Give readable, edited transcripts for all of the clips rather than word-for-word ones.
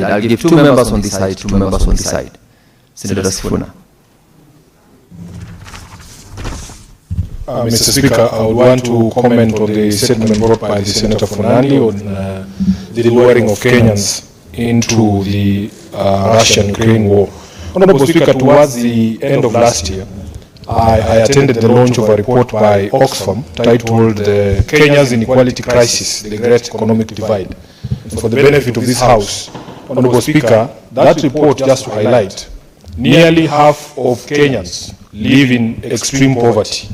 side. I'll give 2 members on this side, 2 members on this side. Senator Sifuna. Mr. Speaker, I would want to comment on the statement brought by the Senator Funani on the luring of Kenyans into the Russian-Ukraine war. Honorable Speaker, towards the end of last year, I attended the launch of a report by Oxfam titled Kenya's Inequality Crisis, the Great Economic Divide. And for the benefit of this House, Honorable Speaker, that report, just to highlight, nearly half of Kenyans live in extreme poverty.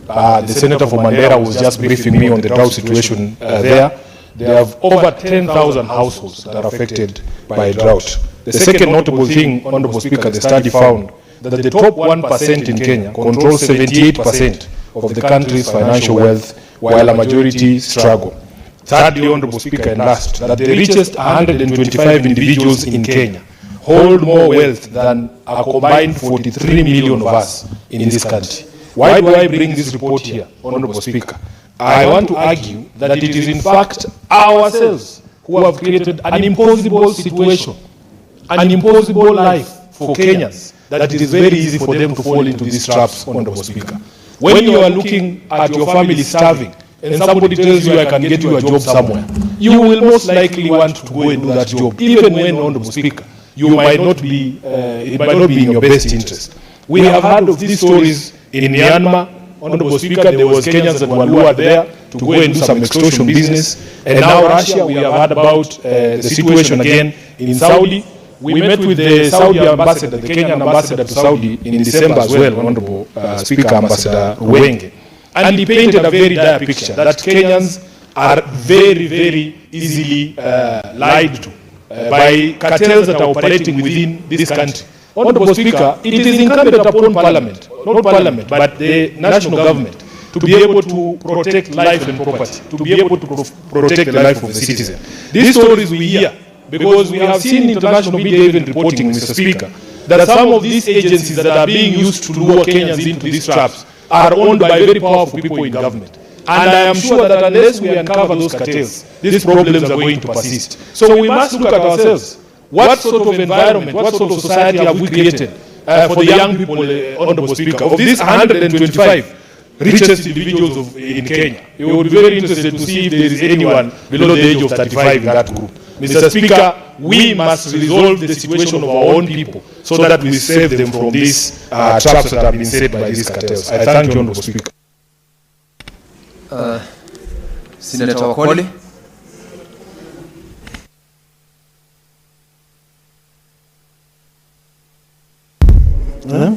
The Senator for Mandera was just briefing me on the drought situation there. There have over 10,000 households that are affected by drought. The second notable thing, Honorable Speaker, the study found that the top 1% in Kenya controls 78% of the country's financial wealth, while a majority struggle. Thirdly, Honorable Speaker, and last, that the richest 125 individuals in Kenya hold more wealth than a combined 43 million of us in this country. Why do I bring this report here, Honorable Speaker? I want to argue that it is in fact ourselves who have created an impossible situation, an impossible life for Kenyans, that it is very easy for them to fall into these traps, Honorable Speaker. When you are looking at your family starving, and somebody tells you I can get you a job somewhere, you will most likely want to go and do that job, even when, Honorable Speaker, you might not be, it might not be in your best interest. We have heard of these stories in Myanmar, Honorable Speaker. There was Kenyans that were lured there to go and do some extortion business. And now Russia, we have heard about the situation again in Saudi. We met with the Saudi ambassador, the Kenyan ambassador to Saudi in December as well, Honorable Speaker, Ambassador Wenge. And he painted a very dire picture that Kenyans are very, very easily lied to by cartels that are operating within this country. Honorable Speaker, it is incumbent upon Parliament, not Parliament, but the national government, to be able to protect life and property, to be able to protect the life of the citizen. These stories we hear, because we have seen international media even reporting, Mr. Speaker, that some of these agencies that are being used to lure Kenyans into these traps are owned by very powerful people in government. And I am sure that unless we uncover those cartels, these problems are going to persist. So we must look at ourselves. What sort of environment, what sort of society have we created for the young people, Honorable Speaker, of these 125 richest individuals in Kenya? You would be very interested to see if there is anyone below the age of 35 in that group. Mr. Speaker, we must resolve the situation of our own people so that we save them from these traps that have been set by these cartels. I thank you, Honorable Speaker. Senator Wakoli. Huh?